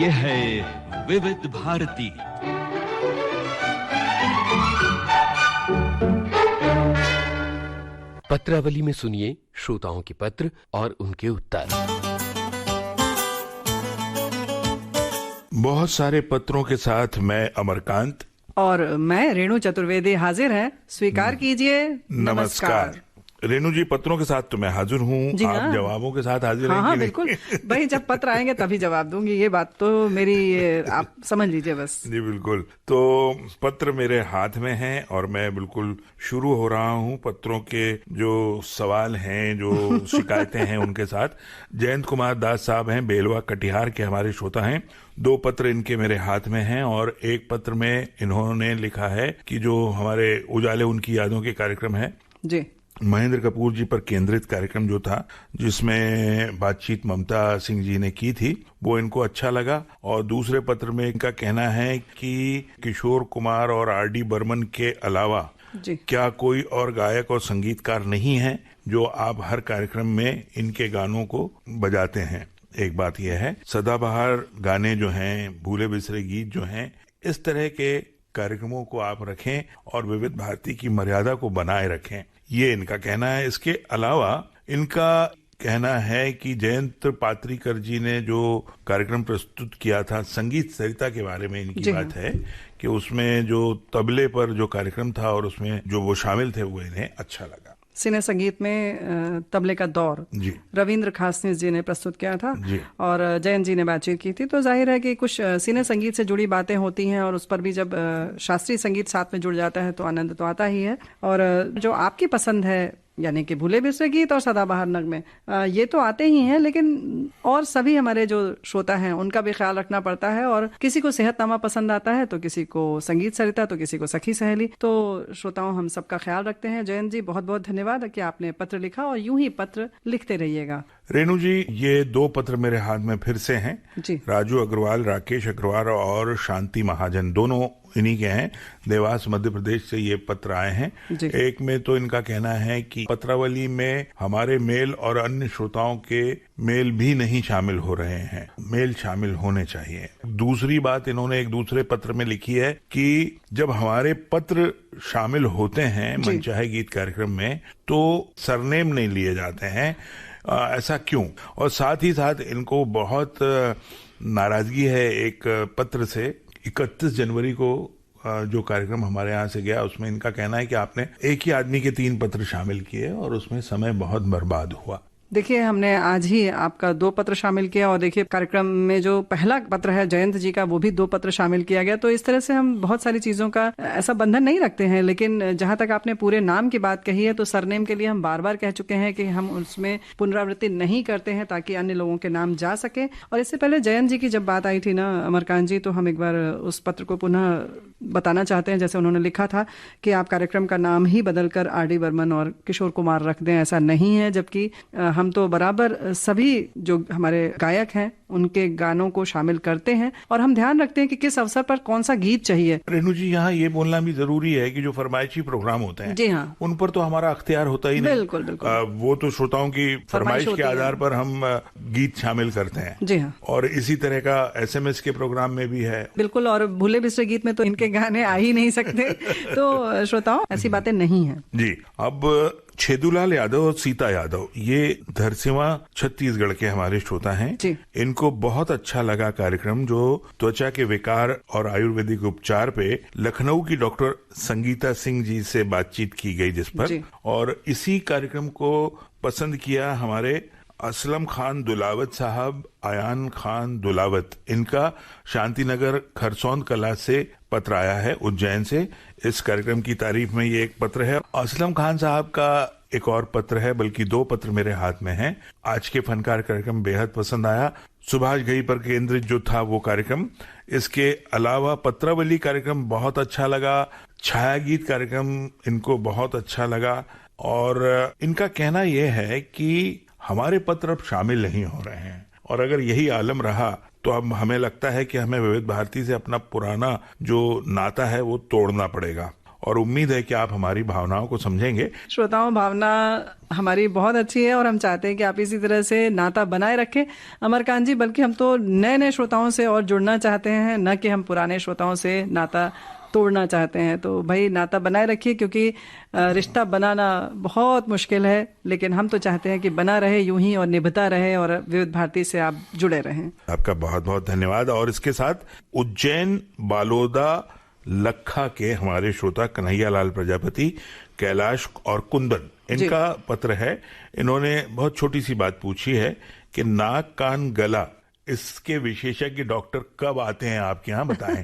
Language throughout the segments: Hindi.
ये है विविध भारती। पत्रावली में सुनिए श्रोताओं के पत्र और उनके उत्तर। बहुत सारे पत्रों के साथ मैं अमरकांत और मैं रेणु चतुर्वेदी हाजिर हैं। स्वीकार कीजिए। नमस्कार। रेणु जी, पत्रों के साथ तो मैं हाजिर हूँ, आप जवाबों के साथ हाजिर हैं? हाँ, बिल्कुल भाई, जब पत्र आएंगे तभी जवाब दूंगी, ये बात तो मेरी आप समझ लीजिए बस। जी बिल्कुल। तो पत्र मेरे हाथ में हैं और मैं बिल्कुल शुरू हो रहा हूँ पत्रों के जो सवाल हैं, जो शिकायतें हैं उनके साथ। जयंत कुमार दास साहब हैं, बेलवा कटिहार के हमारे श्रोता हैं। 2 पत्र इनके मेरे हाथ में हैं और एक पत्र में इन्होंने लिखा है कि जो हमारे उजाले उनकी यादों के कार्यक्रम है जी, महेंद्र कपूर जी पर केंद्रित कार्यक्रम जो था, जिसमें बातचीत ममता सिंह जी ने की थी, वो इनको अच्छा लगा। और दूसरे पत्र में इनका कहना है कि किशोर कुमार और आर.डी. बर्मन के अलावा जी, क्या कोई और गायक और संगीतकार नहीं है जो आप हर कार्यक्रम में इनके गानों को बजाते हैं। एक बात यह है, सदाबहार गाने जो हैं, भूले बिसरे गीत जो हैं, इस तरह के कार्यक्रमों को आप रखें और विविध भारती की मर्यादा को बनाए रखें, ये इनका कहना है। इसके अलावा इनका कहना है कि जयंत पात्रीकर जी ने जो कार्यक्रम प्रस्तुत किया था संगीत सरिता के बारे में, इनकी बात है कि उसमें जो तबले पर जो कार्यक्रम था और उसमें जो वो शामिल थे वो इन्हें अच्छा लगा। सिने संगीत में तबले का दौर जी रविंद्र खासनीस जी ने प्रस्तुत किया था जी। और जयंत जी ने बातचीत की थी। तो जाहिर है कि कुछ सिने संगीत से जुड़ी बातें होती हैं और उस पर भी जब शास्त्रीय संगीत साथ में जुड़ जाता है तो आनंद तो आता ही है। और जो आपकी पसंद है, यानी कि भूले बिसरे गीत और सदाबहार नगमे, ये तो आते ही हैं, लेकिन और सभी हमारे जो श्रोता हैं उनका भी ख्याल रखना पड़ता है। और किसी को सेहतनामा पसंद आता है तो किसी को संगीत सरिता, तो किसी को सखी सहेली। तो श्रोताओं, हम सबका ख्याल रखते हैं। जयंत जी, बहुत बहुत धन्यवाद कि आपने पत्र लिखा और यूं ही पत्र लिखते रहिएगा। रेणु जी, ये 2 पत्र मेरे हाथ में फिर से हैं जी। राजू अग्रवाल, राकेश अग्रवाल और शांति महाजन, दोनों इन्हीं के हैं। देवास मध्य प्रदेश से ये पत्र आए हैं। एक में तो इनका कहना है कि पत्रावली में हमारे मेल और अन्य श्रोताओं के मेल भी नहीं शामिल हो रहे हैं, मेल शामिल होने चाहिए। दूसरी बात इन्होंने एक दूसरे पत्र में लिखी है कि जब हमारे पत्र शामिल होते हैं मनचाहे गीत कार्यक्रम में तो सरनेम नहीं लिए जाते हैं, ऐसा क्यों? और साथ ही साथ इनको बहुत नाराजगी है एक पत्र से। 31 जनवरी को जो कार्यक्रम हमारे यहाँ से गया, उसमें इनका कहना है कि आपने एक ही आदमी के 3 पत्र शामिल किए और उसमें समय बहुत बर्बाद हुआ। देखिए, हमने आज ही आपका 2 पत्र शामिल किया और देखिए कार्यक्रम में जो पहला पत्र है जयंत जी का, वो भी 2 पत्र शामिल किया गया। तो इस तरह से हम बहुत सारी चीजों का ऐसा बंधन नहीं रखते हैं। लेकिन जहां तक आपने पूरे नाम की बात कही है, तो सरनेम के लिए हम बार बार कह चुके हैं कि हम उसमें पुनरावृत्ति नहीं करते हैं ताकि अन्य लोगों के नाम जा सके। और इससे पहले जयंत जी की जब बात आई थी ना अमरकांत जी, तो हम एक बार उस पत्र को पुनः बताना चाहते हैं। जैसे उन्होंने लिखा था कि आप कार्यक्रम का नाम ही बदलकर आर.डी. बर्मन और किशोर कुमार रख दें, ऐसा नहीं है। जबकि हम तो बराबर सभी जो हमारे गायक हैं उनके गानों को शामिल करते हैं और हम ध्यान रखते हैं कि किस अवसर पर कौन सा गीत चाहिए। रेणु जी, यहाँ ये बोलना भी जरूरी है कि जो फरमाइशी प्रोग्राम होते हैं, जी हाँ, उन पर तो हमारा अख्तियार होता ही नहीं। बिल्कुल बिल्कुल। वो तो श्रोताओं की फरमाइश के आधार पर हम गीत शामिल करते हैं। जी हाँ। और इसी तरह का SMS के प्रोग्राम में भी है। बिल्कुल। और भूले बिसरे गीत में तो इनके गाने आ ही नहीं सकते। तो श्रोताओं, ऐसी बातें नहीं है जी। अब छेदूलाल यादव और सीता यादव, ये धरसीवा छत्तीसगढ़ के हमारे श्रोता हैं। इनको बहुत अच्छा लगा कार्यक्रम जो त्वचा के विकार और आयुर्वेदिक उपचार पे लखनऊ की डॉक्टर संगीता सिंह जी से बातचीत की गई जिस पर, और इसी कार्यक्रम को पसंद किया हमारे असलम खान दुलावत साहब, आयान खान दुलावत। इनका शांतिनगर खरसौंद कला से पत्र आया है, उज्जैन से। इस कार्यक्रम की तारीफ में ये एक पत्र है। असलम खान साहब का एक और पत्र है, बल्कि 2 पत्र मेरे हाथ में हैं। आज के फनकार कार्यक्रम बेहद पसंद आया। सुभाष घई पर केंद्रित जो था वो कार्यक्रम। इसके अलावा पत्रावली कार्यक्रम बहुत अच्छा लगा। छाया गीत कार्यक्रम इनको बहुत अच्छा लगा। और इनका कहना यह है कि हमारे पत्र अब शामिल नहीं हो रहे हैं, और अगर यही आलम रहा तो अब हमें लगता है कि हमें विविध भारती से अपना पुराना जो नाता है वो तोड़ना पड़ेगा। और उम्मीद है कि आप हमारी भावनाओं को समझेंगे। श्रोताओं, भावना हमारी बहुत अच्छी है और हम चाहते हैं कि आप इसी तरह से नाता बनाए रखें अमरकांत जी, बल्कि हम तो नए नए श्रोताओं से और जुड़ना चाहते हैं, न कि हम पुराने श्रोताओं से नाता तोड़ना चाहते हैं। तो भाई नाता बनाए रखिए, क्योंकि रिश्ता बनाना बहुत मुश्किल है, लेकिन हम तो चाहते हैं कि बना रहे यूं ही और निभता रहे, और विविध भारती से आप जुड़े रहें। आपका बहुत बहुत धन्यवाद। और इसके साथ उज्जैन, बालोदा, लखा के हमारे श्रोता कन्हैया लाल प्रजापति, कैलाश और कुंदन, इनका पत्र है। इन्होंने बहुत छोटी सी बात पूछी है कि नाक, कान, गला, इसके विशेषज्ञ डॉक्टर कब आते हैं आपके यहाँ, बताएं।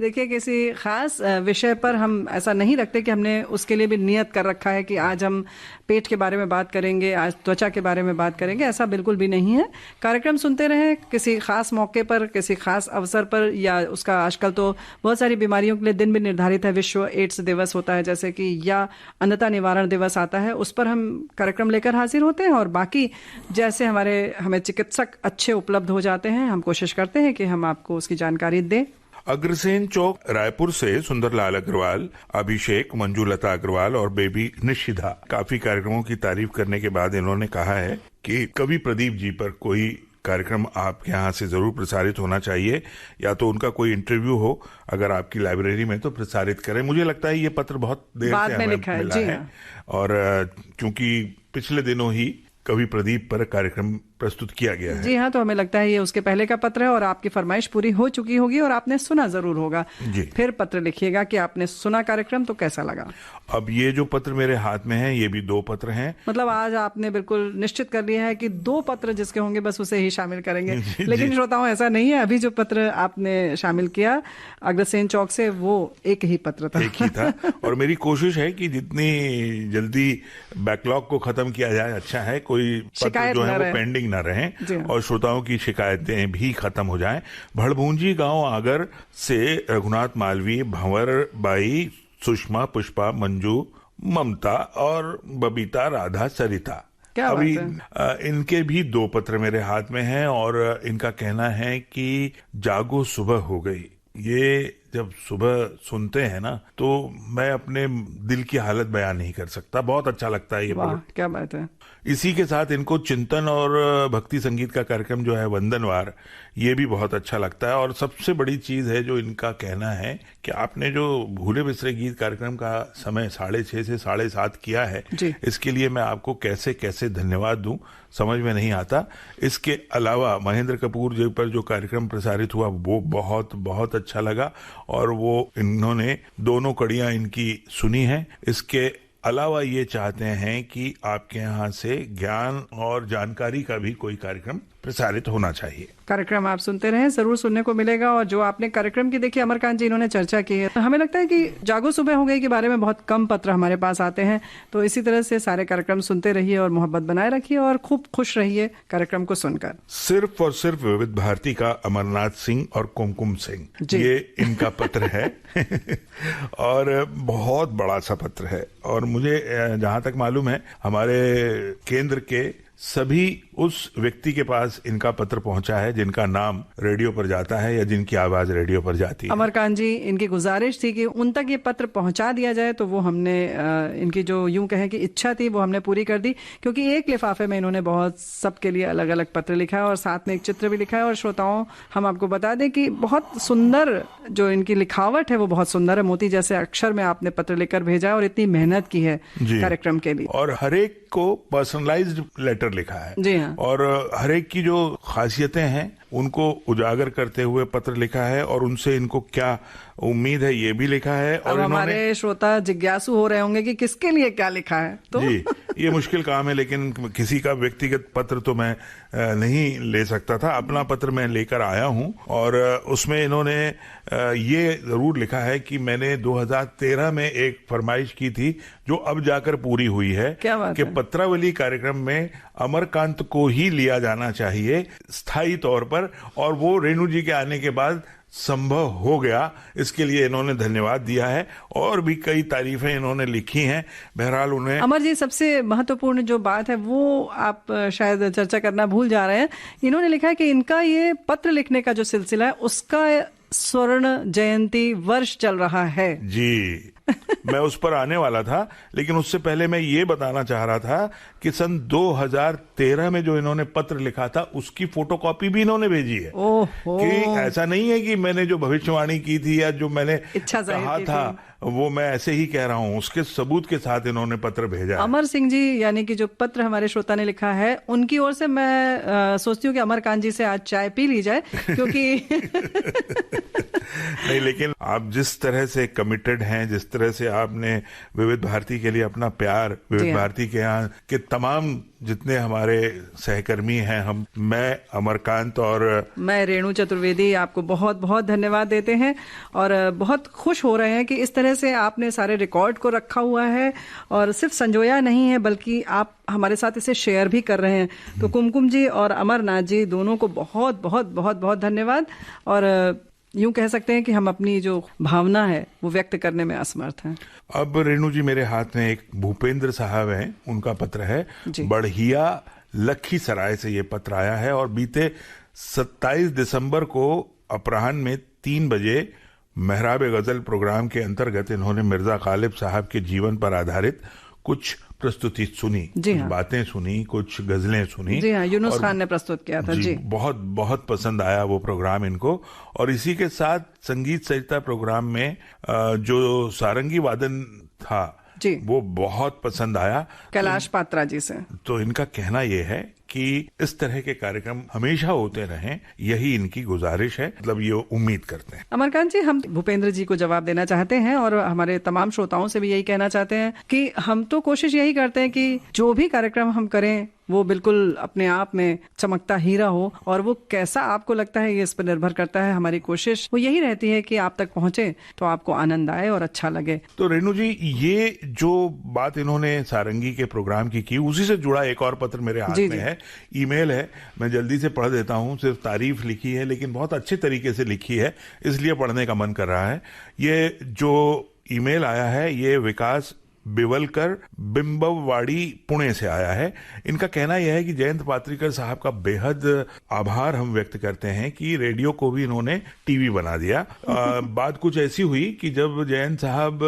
देखिए, किसी खास विषय पर हम ऐसा नहीं रखते कि हमने उसके लिए भी नियत कर रखा है कि आज हम पेट के बारे में बात करेंगे, आज त्वचा के बारे में बात करेंगे, ऐसा बिल्कुल भी नहीं है। कार्यक्रम सुनते रहें, किसी खास मौके पर, किसी खास अवसर पर, या उसका आजकल तो बहुत सारी बीमारियों के लिए दिन भी निर्धारित है, विश्व एड्स दिवस होता है जैसे कि, या अंधता निवारण दिवस आता है, उस पर हम कार्यक्रम लेकर हाजिर होते हैं। और बाकी जैसे हमें चिकित्सक अच्छे उपलब्ध हो जाते हैं, हम कोशिश करते हैं कि हम आपको उसकी जानकारी दें। अग्रसेन चौक रायपुर से सुंदरलाल अग्रवाल, अभिषेक, मंजूलता अग्रवाल और बेबी निशिधा काफी कार्यक्रमों की तारीफ करने के बाद इन्होंने कहा है कि कवि प्रदीप जी पर कोई कार्यक्रम आपके यहाँ से जरूर प्रसारित होना चाहिए, या तो उनका कोई इंटरव्यू हो अगर आपकी लाइब्रेरी में तो प्रसारित करें। मुझे लगता है ये पत्र बहुत देर से हमें मिला है, और क्योंकि पिछले दिनों ही कवि प्रदीप पर कार्यक्रम प्रस्तुत किया गया है। जी हाँ, तो हमें लगता है ये उसके पहले का पत्र है और आपकी फरमाइश पूरी हो चुकी होगी और आपने सुना जरूर होगा। फिर पत्र लिखिएगा कि आपने सुना कार्यक्रम तो कैसा लगा। अब ये जो पत्र मेरे हाथ में है, ये भी 2 पत्र हैं। मतलब आज आपने बिल्कुल निश्चित कर लिया है कि 2 पत्र जिसके होंगे बस उसे ही शामिल करेंगे। लेकिन श्रोताओं, ऐसा नहीं है। अभी जो पत्र आपने शामिल किया अग्रसेन चौक से, वो एक ही पत्र था। एक ही था। और मेरी कोशिश है कि जितनी जल्दी बैकलॉग को खत्म किया जाए अच्छा है, कोई पत्र जो है वो पेंडिंग न रहें और श्रोताओं की शिकायतें भी खत्म हो जाएं। भड़भूंजी गांव आगर से रघुनाथ मालवीय, भंवर बाई, सुषमा, पुष्पा, मंजू, ममता और बबीता, राधा, सरिता, अभी इनके भी 2 पत्र मेरे हाथ में हैं और इनका कहना है कि जागो सुबह हो गई। ये जब सुबह सुनते हैं ना तो मैं अपने दिल की हालत बयान नहीं कर सकता, बहुत अच्छा लगता है ये। क्या बात है। इसी के साथ इनको चिंतन और भक्ति संगीत का कार्यक्रम जो है वंदनवार, ये भी बहुत अच्छा लगता है। और सबसे बड़ी चीज है जो इनका कहना है कि आपने जो भूले बिसरे गीत कार्यक्रम का समय 6:30 से 7:30 किया है, इसके लिए मैं आपको कैसे कैसे धन्यवाद दूं समझ में नहीं आता। इसके अलावा महेंद्र कपूर जी पर जो कार्यक्रम प्रसारित हुआ वो बहुत बहुत अच्छा लगा और वो इन्होंने दोनों कड़ियां इनकी सुनी हैं। इसके अलावा ये चाहते हैं कि आपके यहाँ से ज्ञान और जानकारी का भी कोई कार्यक्रम प्रसारित होना चाहिए। कार्यक्रम आप सुनते रहें, जरूर सुनने को मिलेगा। और जो आपने कार्यक्रम की देखिए अमरकांत जी इन्होंने चर्चा की है, हमें लगता है कि जागो सुबह हो गई के बारे में बहुत कम पत्र हमारे पास आते हैं। तो इसी तरह से सारे कार्यक्रम सुनते रहिए और मोहब्बत बनाए रखिए और खूब खुश रहिए कार्यक्रम को सुनकर। सिर्फ और सिर्फ विविध भारती का अमरनाथ सिंह और कुमकुम सिंह, ये इनका पत्र है और बहुत बड़ा सा पत्र है। और मुझे जहां तक मालूम है हमारे केंद्र के सभी उस व्यक्ति के पास इनका पत्र पहुंचा है जिनका नाम रेडियो पर जाता है या जिनकी आवाज रेडियो पर जाती है। अमरकांत जी, इनकी गुजारिश थी कि उन तक ये पत्र पहुंचा दिया जाए, तो वो हमने इनकी जो यूं कहें कि इच्छा थी वो हमने पूरी कर दी। क्योंकि एक लिफाफे में इन्होंने बहुत सबके लिए अलग अलग पत्र लिखा है और साथ में एक चित्र भी लिखा है। और श्रोताओं, हम आपको बता दें कि बहुत सुंदर जो इनकी लिखावट है वो बहुत सुंदर है। मोती जैसे अक्षर में आपने पत्र लिखकर भेजा है और इतनी मेहनत की है कार्यक्रम के लिए। और हर एक को पर्सनलाइज्ड लेटर लिखा है। जी हाँ। और हर एक की जो खासियतें हैं उनको उजागर करते हुए पत्र लिखा है और उनसे इनको क्या उम्मीद है ये भी लिखा है। और हमारे श्रोता जिज्ञासु हो रहे होंगे कि किसके लिए क्या लिखा है। तो जी, ये मुश्किल काम है, लेकिन किसी का व्यक्तिगत पत्र तो मैं नहीं ले सकता था। अपना पत्र मैं लेकर आया हूं और उसमें इन्होंने ये जरूर लिखा है कि मैंने 2013 में एक फरमाइश की थी जो अब जाकर पूरी हुई है कि पत्रावली कार्यक्रम में अमरकांत को ही लिया जाना चाहिए स्थायी तौर पर, और वो रेणु जी के आने के बाद संभव हो गया। इसके लिए इन्होंने धन्यवाद दिया है और भी कई तारीफें इन्होंने लिखी हैं। बहरहाल उन्हें अमर जी, सबसे महत्वपूर्ण जो बात है वो आप शायद चर्चा करना भूल जा रहे हैं। इन्होंने लिखा है कि इनका ये पत्र लिखने का जो सिलसिला है उसका स्वर्ण जयंती वर्ष चल रहा है। जी, मैं उस पर आने वाला था, लेकिन उससे पहले मैं ये बताना चाह रहा था कि सन 2013 में जो इन्होंने पत्र लिखा था उसकी फोटोकॉपी भी इन्होंने भेजी है। ओहो। कि ऐसा नहीं है कि मैंने जो भविष्यवाणी की थी या जो मैंने इच्छा जाहिर कहा की था वो मैं ऐसे ही कह रहा हूँ, उसके सबूत के साथ इन्होंने पत्र भेजा है। अमर सिंह जी, यानी कि जो पत्र हमारे श्रोता ने लिखा है, उनकी ओर से मैं सोचती हूँ कि अमरकांत जी से आज चाय पी ली जाए, क्योंकि नहीं, लेकिन आप जिस तरह से कमिटेड हैं, जिस तरह से आपने विविध भारती के लिए अपना प्यार, विविध भारती के यहाँ के तमाम जितने हमारे सहकर्मी हैं, मैं अमरकांत और मैं रेणु चतुर्वेदी आपको बहुत बहुत धन्यवाद देते हैं और बहुत खुश हो रहे हैं कि इस तरह से आपने सारे रिकॉर्ड को रखा हुआ है और सिर्फ संजोया नहीं है बल्कि आप हमारे साथ इसे शेयर भी कर रहे हैं। तो कुमकुम जी और अमरनाथ जी दोनों को बहुत बहुत बहुत बहुत धन्यवाद। और यूं कह सकते हैं कि हम अपनी जो भावना है वो व्यक्त करने में असमर्थ हैं। अब रेणु जी मेरे हाथ में एक भूपेंद्र साहब हैं, उनका पत्र है। बढ़िया लखीसराय से ये पत्र आया है और बीते 27 दिसंबर को अपराह्न में 3 बजे मेहराब गजल प्रोग्राम के अंतर्गत इन्होंने मिर्जा गालिब साहब के जीवन पर आधारित कुछ प्रस्तुति सुनी, कुछ बातें सुनी, कुछ गजलें सुनी। जी हाँ, यूनुस खान ने प्रस्तुत किया था। जी बहुत बहुत पसंद आया वो प्रोग्राम इनको। और इसी के साथ संगीत सरिता प्रोग्राम में जो सारंगी वादन था जी, वो बहुत पसंद आया कैलाश पात्रा जी से। तो इनका कहना ये है कि इस तरह के कार्यक्रम हमेशा होते रहें, यही इनकी गुजारिश है, मतलब ये उम्मीद करते हैं। अमरकांत जी, हम भूपेंद्र जी को जवाब देना चाहते हैं और हमारे तमाम श्रोताओं से भी यही कहना चाहते हैं कि हम तो कोशिश यही करते हैं कि जो भी कार्यक्रम हम करें वो बिल्कुल अपने आप में चमकता हीरा हो, और वो कैसा आपको लगता है ये इस पर निर्भर करता है। हमारी कोशिश वो यही रहती है कि आप तक पहुंचे तो आपको आनंद आए और अच्छा लगे। तो रेणु जी, ये जो बात इन्होंने सारंगी के प्रोग्राम की उसी से जुड़ा एक और पत्र मेरे हाथ में है, ईमेल है, मैं जल्दी से पढ़ देता हूं। सिर्फ तारीफ लिखी है लेकिन बहुत अच्छे तरीके से लिखी है, इसलिए पढ़ने का मन कर रहा है। ये जो ईमेल आया है ये विकास बिवलकर बिंबववाड़ी पुणे से आया है। इनका कहना यह है कि जयंत पात्रिकर साहब का बेहद आभार हम व्यक्त करते हैं कि रेडियो को भी इन्होंने टीवी बना दिया। बात कुछ ऐसी हुई कि जब जयंत साहब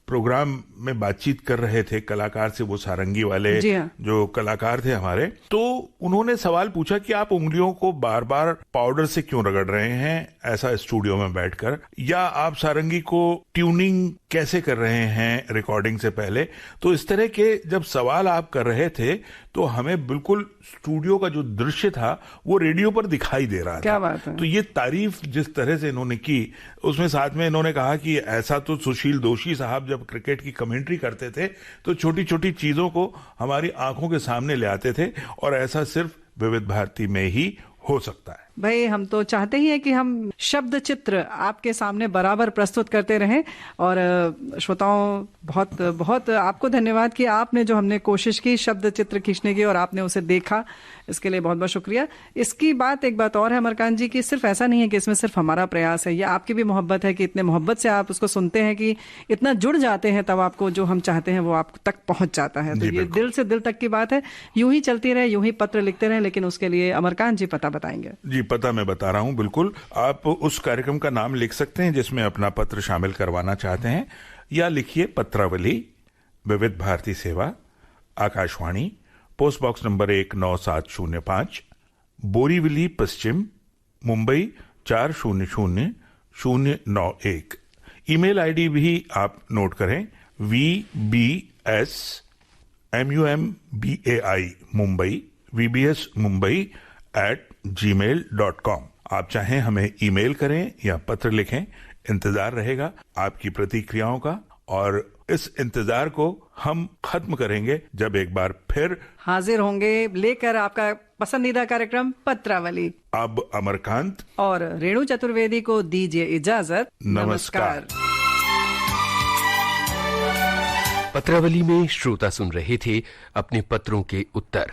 प्रोग्राम में बातचीत कर रहे थे कलाकार से, वो सारंगी वाले जो कलाकार थे हमारे, तो उन्होंने सवाल पूछा कि आप उंगलियों को बार बार पाउडर से क्यों रगड़ रहे हैं ऐसा स्टूडियो में बैठकर, या आप सारंगी को ट्यूनिंग कैसे कर रहे हैं रिकॉर्डिंग से पहले। तो इस तरह के जब सवाल आप कर रहे थे तो हमें बिल्कुल स्टूडियो का जो दृश्य था वो रेडियो पर दिखाई दे रहा था। क्या बात है। तो ये तारीफ जिस तरह से इन्होंने की, उसमें साथ में इन्होंने कहा कि ऐसा तो सुशील दोषी साहब जब क्रिकेट की कमेंट्री करते थे तो छोटी छोटी चीजों को हमारी आंखों के सामने ले आते थे, और ऐसा सिर्फ विविध भारती में ही हो सकता है। भाई, हम तो चाहते ही हैं कि हम शब्द चित्र आपके सामने बराबर प्रस्तुत करते रहें। और श्रोताओं, बहुत बहुत आपको धन्यवाद कि आपने जो हमने कोशिश की शब्द चित्र खींचने की और आपने उसे देखा, इसके लिए बहुत बहुत शुक्रिया। इसकी बात एक बात और है अमरकांत जी की सिर्फ ऐसा नहीं है कि इसमें सिर्फ हमारा प्रयास है, ये आपकी भी मोहब्बत है कि इतने मोहब्बत से आप उसको सुनते हैं कि इतना जुड़ जाते हैं, तब आपको जो हम चाहते हैं वो आप तक पहुंच जाता है। तो ये दिल से दिल तक की बात है। यूं ही चलती रहे, यूं ही पत्र लिखते रहे, लेकिन उसके लिए अमरकांत जी पता बताएंगे। जी, पता मैं बता रहा हूं, बिल्कुल। आप उस कार्यक्रम का नाम लिख सकते हैं जिसमें अपना पत्र शामिल करवाना चाहते हैं, या लिखिए पत्रावली, विविध भारती सेवा, Akashvani, post box number 19705, Borivali पश्चिम, मुंबई 400091। ईमेल आईडी भी आप नोट करें, VBSMUMBAI मुंबई, VBSMumbai@gmail.com। आप चाहें हमें ईमेल करें या पत्र लिखें, इंतजार रहेगा आपकी प्रतिक्रियाओं का, और इस इंतजार को हम खत्म करेंगे जब एक बार फिर हाजिर होंगे लेकर आपका पसंदीदा कार्यक्रम पत्रावली। अब अमरकांत और रेणु चतुर्वेदी को दीजिए इजाजत। नमस्कार। पत्रावली में श्रोता सुन रहे थे अपने पत्रों के उत्तर।